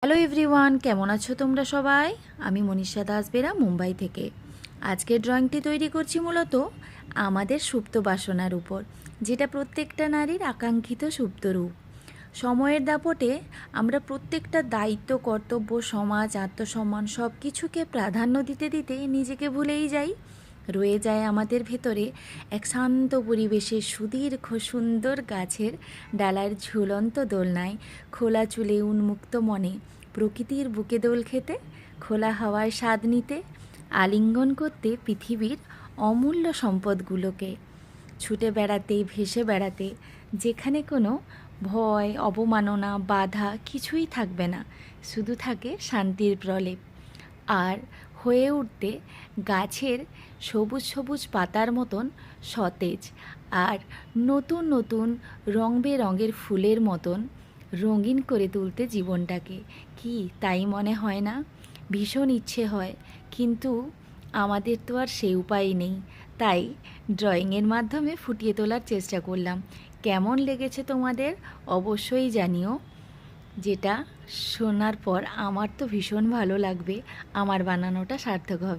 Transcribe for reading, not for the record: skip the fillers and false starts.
Hello everyone, কেমন আছো তোমরা সবাই? আমি মনীষা দাস বেরা, মুম্বাই থেকে। আজকের ড্রয়িংটি তৈরি করছি মূলত আমাদের সুপ্ত বাসনার উপর, যেটা প্রত্যেকটা নারীর আকাঙ্ক্ষিত সুপ্ত রূপ। সময়ের দাপটে আমরা প্রত্যেকটা দায়িত্ব, কর্তব্য, সমাজ, আত্মসম্মান সব কিছুকে প্রাধান্য দিতে দিতে নিজেকে ভুলেই যাই। রয়ে যায় আমাদের ভেতরে এক শান্ত পরিবেশে সুদীর্ঘ সুন্দর গাছের ডালার ঝুলন্ত দোলনায়, খোলা চুলে উন্মুক্ত মনে প্রকৃতির বুকে দোল খেতে, খোলা হাওয়ায় স্বাদ নিতে, আলিঙ্গন করতে পৃথিবীর অমূল্য সম্পদগুলোকে, ছুটে বেড়াতে, ভেসে বেড়াতে, যেখানে কোনো ভয়, অবমাননা, বাধা কিছুই থাকবে না, শুধু থাকে শান্তির প্রলেপ। আর হয়ে উঠতে গাছের সবুজ সবুজ পাতার মতন সতেজ, আর নতুন নতুন রং বেরঙের ফুলের মতন রঙিন করে তুলতে জীবনটাকে। কি তাই মনে হয় না? ভীষণ ইচ্ছে হয়, কিন্তু আমাদের তো আর সেই উপায় নেই। তাই ড্রয়িংয়ের মাধ্যমে ফুটিয়ে তোলার চেষ্টা করলাম। কেমন লেগেছে তোমাদের অবশ্যই জানিও। যেটা শোনার পর আমার তো ভীষণ ভালো লাগবে, আমার বানানোটা সার্থক হবে।